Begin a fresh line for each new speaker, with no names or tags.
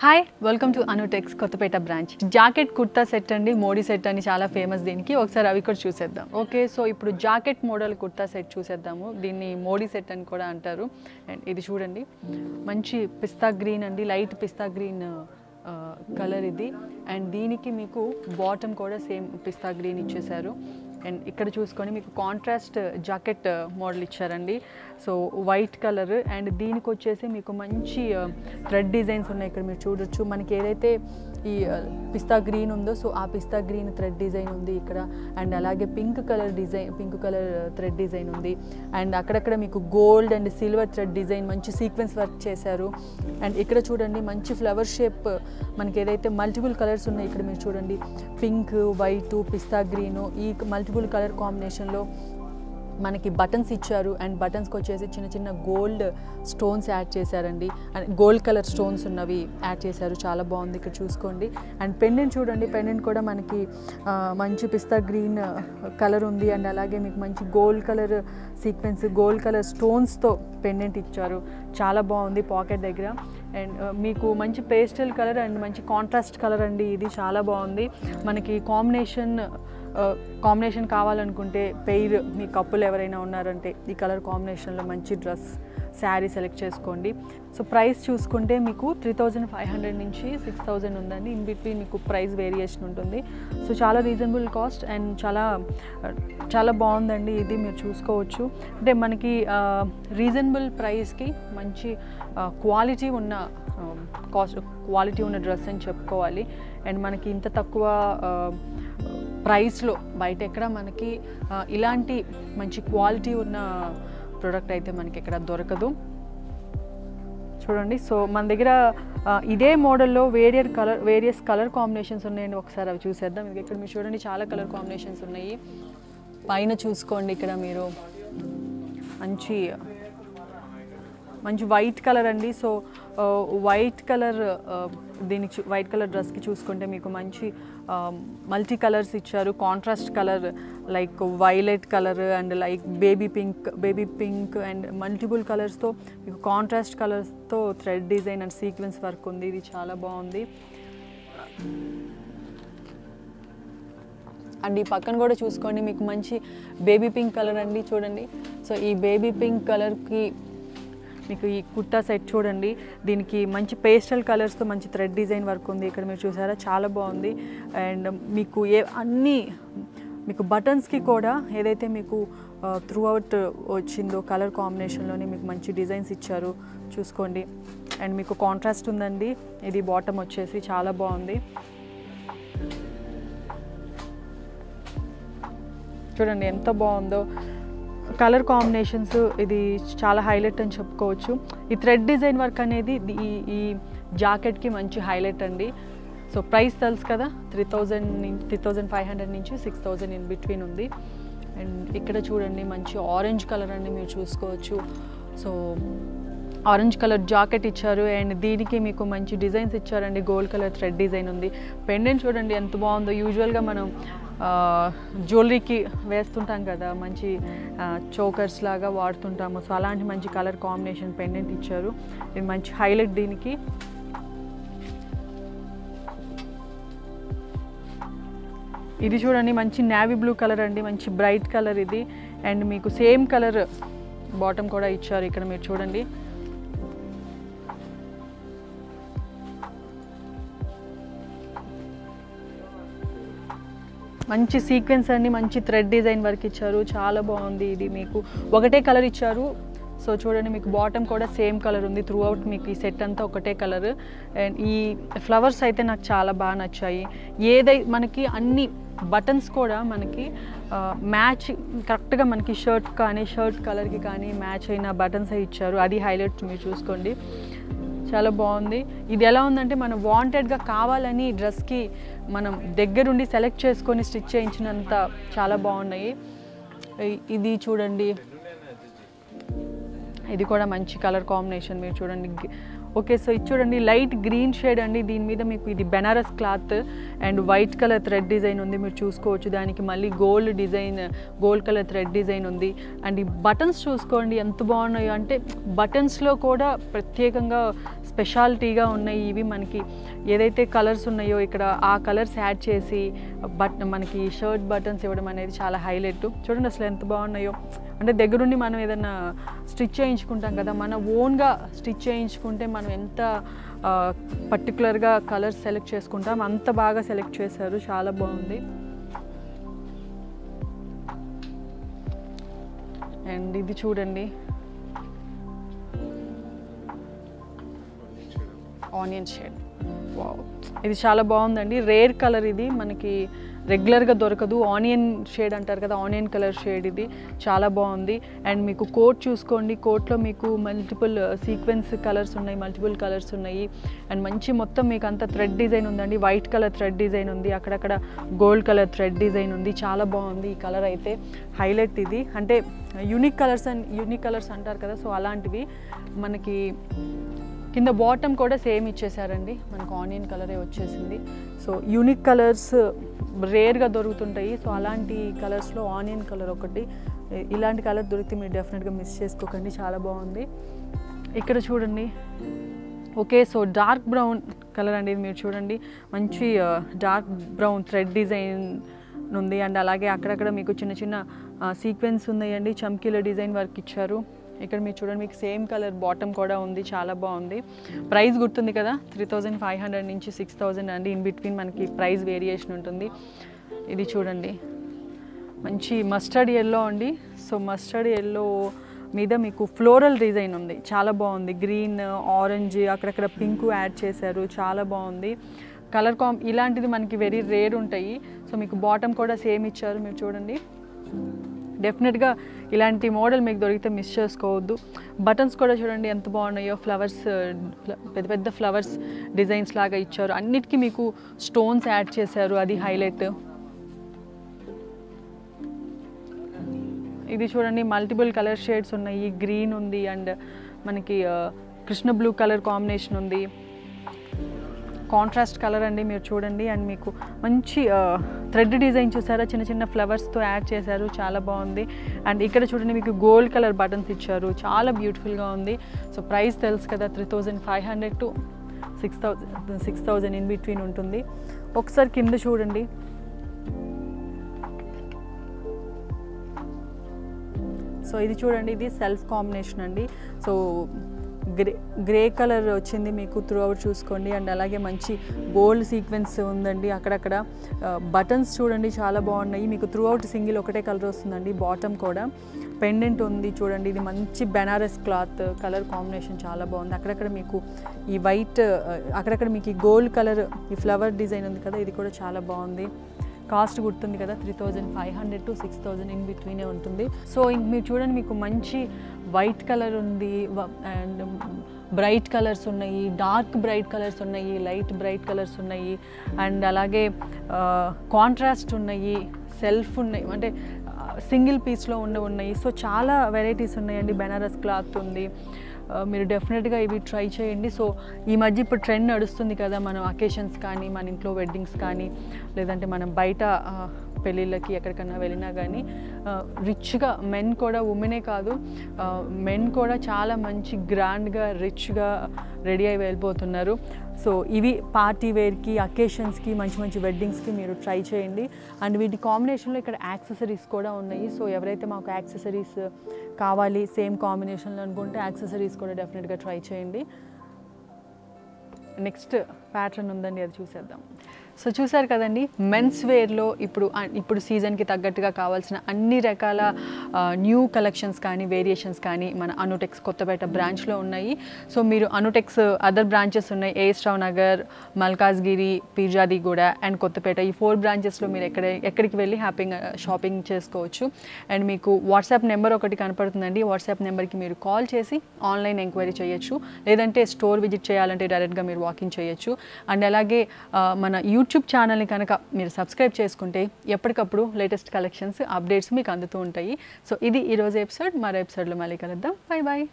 Hi welcome to Anutex Kothapet branch. Jacket kurta set అండి, Modi set అని చాలా ఫేమస్. దీనికి ఒకసారి అవి కూడా చూసేద్దాం. ఓకే, సో ఇప్పుడు జాకెట్ మోడల్ కుర్తా సెట్ చూసేద్దాము. దీన్ని మోడీ సెట్ అని కూడా అంటారు. అండ్ ఇది చూడండి, మంచి పిస్తా గ్రీన్ అండి, లైట్ పిస్తా గ్రీన్ కలర్ ఇది. అండ్ దీనికి మీకు బాటమ్ కూడా సేమ్ పిస్తా గ్రీన్ ఇచ్చేసారు. అండ్ ఇక్కడ చూసుకొని మీకు కాంట్రాస్ట్ జాకెట్ మోడల్ ఇచ్చారండి. So white colour. అండ్ దీనికి వచ్చేసి మీకు మంచి థ్రెడ్ డిజైన్స్ ఉన్నాయి. ఇక్కడ మీరు చూడొచ్చు, మనకి ఏదైతే ఈ పిస్తా గ్రీన్ ఉందో సో ఆ పిస్తా గ్రీన్ థ్రెడ్ డిజైన్ ఉంది ఇక్కడ. అండ్ అలాగే పింక్ కలర్ థ్రెడ్ డిజైన్ ఉంది. అండ్ అక్కడక్కడ మీకు gold and silver thread design మంచి సీక్వెన్స్ వర్క్ చేశారు. అండ్ ఇక్కడ చూడండి, మంచి ఫ్లవర్ షేప్ మనకి ఏదైతే మల్టిపుల్ కలర్స్ ఉన్నాయి ఇక్కడ మీరు చూడండి, పింక్, వైట్, పిస్తా గ్రీను, ఈ మల్టిపుల్ కలర్ కాంబినేషన్లో మనకి బటన్స్ ఇచ్చారు. అండ్ బటన్స్కి వచ్చేసి చిన్న చిన్న గోల్డ్ స్టోన్స్ యాడ్ చేశారండి. అండ్ గోల్డ్ కలర్ స్టోన్స్ ఉన్నవి యాడ్ చేశారు. చాలా బాగుంది ఇక్కడ చూసుకోండి. అండ్ పెండెంట్ చూడండి, పెండెంట్ కూడా మనకి మంచి పిస్తా గ్రీన్ కలర్ ఉంది. అండ్ అలాగే మీకు మంచి gold colour sequence, gold colour స్టోన్స్తో పెండెంట్ ఇచ్చారు. చాలా బాగుంది పాకెట్ దగ్గర. అండ్ మీకు మంచి పేస్టల్ కలర్ అండ్ మంచి కాంట్రాస్ట్ కలర్ అండి, ఇది చాలా బాగుంది. మనకి కాంబినేషన్ కావాలనుకుంటే పెయిర్, మీ కప్పులు ఎవరైనా ఉన్నారంటే ఈ కలర్ కాంబినేషన్లో మంచి డ్రెస్ శారీ సెలెక్ట్ చేసుకోండి. సో ప్రైస్ చూసుకుంటే మీకు 3500 నుంచి 6000 ఉందండి. ఇన్ బిట్వీన్ మీకు ప్రైస్ వేరియేషన్ ఉంటుంది. సో చాలా రీజనబుల్ కాస్ట్ అండ్ చాలా బాగుందండి. ఇది మీరు చూసుకోవచ్చు. అంటే మనకి రీజనబుల్ ప్రైస్కి మంచి క్వాలిటీ ఉన్న డ్రెస్ అని చెప్పుకోవాలి. అండ్ మనకి ఇంత తక్కువ ప్రైస్లో బయట ఎక్కడ మనకి ఇలాంటి మంచి క్వాలిటీ ఉన్న ప్రోడక్ట్ అయితే మనకి ఎక్కడ దొరకదు. చూడండి, సో మన దగ్గర ఇదే మోడల్లో వేరియస్ కలర్ కాంబినేషన్స్ ఉన్నాయండి. ఒకసారి అవి చూసేద్దాం. ఇక్కడ మీరు చూడండి, చాలా కలర్ కాంబినేషన్స్ ఉన్నాయి. పైన చూసుకోండి, ఇక్కడ మీరు మంచి వైట్ కలర్ అండి. So white colour white colour డ్రెస్కి చూసుకుంటే మీకు మంచి మల్టీ కలర్స్ ఇచ్చారు. Contrast colour like violet colour and like baby pink and multiple కలర్స్తో మీకు కాంట్రాస్ట్ కలర్స్తో thread design and sequence work ఉంది. ఇది చాలా బాగుంది. అండ్ ఈ పక్కన కూడా చూసుకోండి, మీకు మంచి బేబీ పింక్ కలర్ అండి. చూడండి, సో ఈ బేబీ పింక్ కలర్కి మీకు ఈ కుర్తా సెట్ చూడండి, దీనికి మంచి పేస్టల్ కలర్స్తో మంచి థ్రెడ్ డిజైన్ వర్క్ ఉంది. ఇక్కడ మీరు చూసారా, చాలా బాగుంది. అండ్ మీకు మీకు బటన్స్కి కూడా ఏదైతే మీకు త్రూ అవుట్ వచ్చిందో కలర్ కాంబినేషన్లోనే మీకు మంచి డిజైన్స్ ఇచ్చారు. చూసుకోండి. అండ్ మీకు కాంట్రాస్ట్ ఉందండి. ఇది బాటమ్ వచ్చేసి చాలా బాగుంది. చూడండి ఎంత బాగుందో కలర్ కాంబినేషన్స్. ఇది చాలా హైలైట్ అని చెప్పుకోవచ్చు. ఈ థ్రెడ్ డిజైన్ వర్క్ అనేది ఈ జాకెట్కి మంచి హైలైట్ అండి. సో ప్రైస్ తెలుసు కదా, 3500 నుంచి 6000 ఇన్ బిట్వీన్ ఉంది. అండ్ ఇక్కడ చూడండి, మంచి ఆరెంజ్ కలర్ అండి, మీరు చూసుకోవచ్చు. సో ఆరెంజ్ కలర్ జాకెట్ ఇచ్చారు. అండ్ దీనికి మీకు మంచి డిజైన్స్ ఇచ్చారండి. గోల్డ్ కలర్ థ్రెడ్ డిజైన్ ఉంది. పెండెంట్ చూడండి ఎంత బాగుందో. యూజువల్గా మనం జ్యువెలరీకి వేస్తుంటాం కదా, మంచి చోకర్స్ లాగా వాడుతుంటాము. సో అలాంటి మంచి కలర్ కాంబినేషన్ పెండెంట్ ఇచ్చారు. ఇది మంచి హైలైట్ దీనికి. ఇది చూడండి, మంచి నేవీ బ్లూ కలర్ అండి, మంచి బ్రైట్ కలర్ ఇది. అండ్ మీకు సేమ్ కలర్ బాటమ్ కూడా ఇచ్చారు. ఇక్కడ మీరు చూడండి, మంచి సీక్వెన్స్ అండి, మంచి థ్రెడ్ డిజైన్ వర్క్ ఇచ్చారు. చాలా బాగుంది. ఇది మీకు ఒకటే కలర్ ఇచ్చారు. సో చూడండి, మీకు బాటమ్ కూడా సేమ్ కలర్ ఉంది. త్రూ అవుట్ మీకు ఈ సెట్ అంతా ఒకటే కలర్. అండ్ ఈ ఫ్లవర్స్ అయితే నాకు చాలా బాగా నచ్చాయి. మనకి అన్ని బటన్స్ కూడా మనకి మ్యాచ్ కరెక్ట్గా మనకి షర్ట్ కలర్కి కానీ మ్యాచ్ అయిన బటన్స్ ఇచ్చారు. అది హైలైట్ మీరు చూసుకోండి. చాలా బాగుంది. ఇది ఎలా ఉందంటే, మనం వాంటెడ్గా కావాలని డ్రెస్కి మనం దగ్గరుండి సెలెక్ట్ చేసుకొని స్టిచ్ చేయించినంత చాలా బాగున్నాయి. ఇది చూడండి, ఇది కూడా మంచి కలర్ కాంబినేషన్. మీరు చూడండి, ఓకే, సో ఇది చూడండి లైట్ గ్రీన్ షేడ్ అండి. దీని మీద మీకు ఇది Banaras cloth and white colour thread design ఉంది, మీరు చూసుకోవచ్చు. దానికి మళ్ళీ గోల్డ్ కలర్ థ్రెడ్ డిజైన్ ఉంది. అండ్ ఈ బటన్స్ చూసుకోండి ఎంత బాగున్నాయో, అంటే బటన్స్లో కూడా ప్రత్యేకంగా స్పెషాలిటీగా ఉన్నాయి ఇవి. మనకి ఏదైతే కలర్స్ ఉన్నాయో ఇక్కడ ఆ కలర్స్ యాడ్ చేసి మనకి షర్ట్ బటన్స్ ఇవ్వడం అనేది చాలా హైలైట్. చూడండి అసలు ఎంత బాగున్నాయో. అంటే దగ్గరుండి మనం ఏదైనా స్టిచ్ చేయించుకుంటాం కదా, మన ఓన్గా స్టిచ్ చేయించుకుంటే మనం ఎంత పర్టికులర్గా కలర్స్ సెలెక్ట్ చేసుకుంటాం అంత బాగా సెలెక్ట్ చేశారు, చాలా బాగుంది. అండ్ ఇది చూడండి ఆనియన్ షేడ్, వావ్ ఇది చాలా బాగుందండి. రేర్ కలర్ ఇది, మనకి రెగ్యులర్గా దొరకదు. ఆనియన్ షేడ్ అంటారు కదా, ఆనియన్ కలర్ షేడ్ ఇది చాలా బాగుంది. అండ్ మీకు కోట్ చూసుకోండి, కోట్లో మీకు మల్టిపుల్ సీక్వెన్స్ కలర్స్ ఉన్నాయి, మల్టిపుల్ కలర్స్ ఉన్నాయి. అండ్ మంచి మొత్తం మీకు అంత థ్రెడ్ డిజైన్ ఉందండి, వైట్ కలర్ థ్రెడ్ డిజైన్ ఉంది, అక్కడక్కడ గోల్డ్ కలర్ థ్రెడ్ డిజైన్ ఉంది. చాలా బాగుంది ఈ కలర్ అయితే, హైలైట్ ఇది. అంటే యూనిక్ కలర్స్ అంటారు కదా, సో అలాంటివి. మనకి కింద బాటమ్ కూడా సేమ్ ఇచ్చేసారండి, మనకు ఆనియన్ కలరే వచ్చేసింది. సో యూనిక్ కలర్స్ రేర్గా దొరుకుతుంటాయి, సో అలాంటి కలర్స్లో ఆనియన్ కలర్ ఒకటి. ఇలాంటి కలర్ దొరికితే మీరు డెఫినెట్గా మిస్ చేసుకోకండి, చాలా బాగుంది. ఇక్కడ చూడండి, okay so dark brown colour అండి ఇది, మీరు చూడండి మంచి డార్క్ బ్రౌన్ థ్రెడ్ డిజైన్ ఉంది. అండ్ అలాగే అక్కడక్కడ మీకు చిన్న చిన్న సీక్వెన్స్ ఉన్నాయండి, చమ్కీల డిజైన్ వర్క్ ఇచ్చారు. ఇక్కడ మీరు చూడండి మీకు సేమ్ కలర్ బాటమ్ కూడా ఉంది, చాలా బాగుంది. ప్రైస్ గుర్తుంది కదా, 3500 నుంచి 6000 అండి. ఇన్ బిట్వీన్ మనకి ప్రైస్ వేరియేషన్ ఉంటుంది. ఇది చూడండి మంచి మస్టర్డ్ ఎల్లో అండి. సో మస్టర్డ్ ఎల్లో మీద మీకు ఫ్లోరల్ డిజైన్ ఉంది, చాలా బాగుంది. గ్రీన్, ఆరెంజ్, అక్కడక్కడ పింక్ యాడ్ చేశారు, చాలా బాగుంది. కలర్ ఇలాంటిది మనకి వెరీ రేర్ ఉంటాయి. సో మీకు బాటమ్ కూడా సేమ్ ఇచ్చారు, మీరు చూడండి. డెఫినెట్గా ఇలాంటి మోడల్ మీకు దొరికితే మిస్ చేసుకోవద్దు. బటన్స్ కూడా చూడండి ఎంత బాగున్నాయో, ఫ్లవర్స్, పెద్ద పెద్ద ఫ్లవర్స్ డిజైన్స్ లాగా ఇచ్చారు. అన్నిటికీ మీకు స్టోన్స్ యాడ్ చేశారు, అది హైలైట్. ఇది చూడండి మల్టిపుల్ కలర్ షేడ్స్ ఉన్నాయి, గ్రీన్ ఉంది అండ్ మనకి కృష్ణ బ్లూ కలర్ కాంబినేషన్ ఉంది, కాంట్రాస్ట్ కలర్ అండి మీరు చూడండి. అండ్ మీకు మంచి థ్రెడ్ డిజైన్ చూసారా, చిన్న చిన్న ఫ్లవర్స్తో యాడ్ చేశారు, చాలా బాగుంది. అండ్ ఇక్కడ చూడండి మీకు గోల్డ్ కలర్ బటన్స్ ఇచ్చారు, చాలా బ్యూటిఫుల్గా ఉంది. సో ప్రైస్ తెలుసు కదా, 3500 to 6000 ఇన్ బిట్వీన్ ఉంటుంది. ఒకసారి కింద చూడండి, సో ఇది చూడండి, ఇది సెల్ఫ్ కాంబినేషన్ అండి. సో గ్రే కలర్ వచ్చింది మీకు త్రూ అవుట్ చూసుకోండి. అండ్ అలాగే మంచి గోల్డ్ సీక్వెన్స్ ఉందండి, అక్కడక్కడ బటన్స్ చూడండి చాలా బాగున్నాయి. మీకు త్రూ అవుట్ సింగిల్ ఒకటే కలర్ వస్తుందండి. బాటమ్ కూడా పెండెంట్ ఉంది చూడండి, ఇది మంచి బెనారస్ క్లాత్, కలర్ కాంబినేషన్ చాలా బాగుంది. అక్కడక్కడ మీకు ఈ వైట్, అక్కడక్కడ మీకు ఈ గోల్డ్ కలర్ ఈ ఫ్లవర్ డిజైన్ ఉంది కదా, ఇది కూడా చాలా బాగుంది. కాస్ట్ గుర్తుంది కదా, 3500 to 6000 ఇన్ బిట్వీనే ఉంటుంది. సో ఇంక మీరు చూడండి మీకు మంచి వైట్ కలర్ ఉంది అండ్ బ్రైట్ కలర్స్ ఉన్నాయి, డార్క్ బ్రైట్ కలర్స్ ఉన్నాయి, లైట్ బ్రైట్ కలర్స్ ఉన్నాయి, అండ్ అలాగే కాంట్రాస్ట్ ఉన్నాయి, సెల్ఫ్ ఉన్నాయి, అంటే సింగిల్ పీస్లో ఉన్నాయి. సో చాలా వెరైటీస్ ఉన్నాయండి. బెనారస్ క్లాత్ ఉంది, మీరు డెఫినెట్గా ఇవి ట్రై చేయండి. సో ఈ మధ్య ఇప్పుడు ట్రెండ్ నడుస్తుంది కదా, మనం అకేషన్స్ కానీ, మన ఇంట్లో వెడ్డింగ్స్ కానీ, లేదంటే మనం బయట పెళ్ళిళ్ళకి ఎక్కడికన్నా వెళ్ళినా కానీ రిచ్గా మెన్ కూడా, ఉమెనే కాదు మెన్ కూడా చాలా మంచి గ్రాండ్గా రిచ్గా రెడీ అయి వెళ్ళిపోతున్నారు. సో ఇవి పార్టీ వేర్కి, అకేషన్స్కి, మంచి మంచి వెడ్డింగ్స్కి మీరు ట్రై చేయండి. అండ్ వీటి కాంబినేషన్లో ఇక్కడ యాక్సెసరీస్ కూడా ఉన్నాయి. సో ఎవరైతే మాకు యాక్సెసరీస్ కావాలి సేమ్ కాంబినేషన్లో అనుకుంటే యాక్సెసరీస్ కూడా డెఫినెట్గా ట్రై చేయండి. నెక్స్ట్ ప్యాటర్న్ ఉందండి, అది చూసేద్దాం. సో చూసారు కదండి, మెన్స్ వేర్లో ఇప్పుడు సీజన్కి తగ్గట్టుగా కావాల్సిన అన్ని రకాల న్యూ కలెక్షన్స్ కానీ, వేరియేషన్స్ కానీ మన అనుటెక్స్ కొత్తపేట బ్రాంచ్లో ఉన్నాయి. సో మీరు అనుటెక్స్ అదర్ బ్రాంచెస్ ఉన్నాయి, ఏఎస్ రావు నగర్, మల్కాజ్గిరి, పీర్జాదిగూడ అండ్ కొత్తపేట. ఈ 4 బ్రాంచెస్లో మీరు ఎక్కడికి వెళ్ళి హ్యాపీగా షాపింగ్ చేసుకోవచ్చు. అండ్ మీకు వాట్సాప్ నెంబర్ ఒకటి కనపడుతుందండి, వాట్సాప్ నెంబర్కి మీరు కాల్ చేసి ఆన్లైన్ ఎంక్వైరీ చేయొచ్చు, లేదంటే స్టోర్ విజిట్ చేయాలంటే డైరెక్ట్గా మీరు వాకింగ్ చేయొచ్చు. అండ్ అలాగే మన యూట్యూబ్ ఛానల్ని కనుక మీరు సబ్స్క్రైబ్ చేసుకుంటే ఎప్పటికప్పుడు లేటెస్ట్ కలెక్షన్స్, అప్డేట్స్ మీకు అందుతూ ఉంటాయి. సో ఇది ఈరోజు ఎపిసోడ్. మరో ఎపిసోడ్లో మళ్ళీ కలుద్దాం. Bye bye.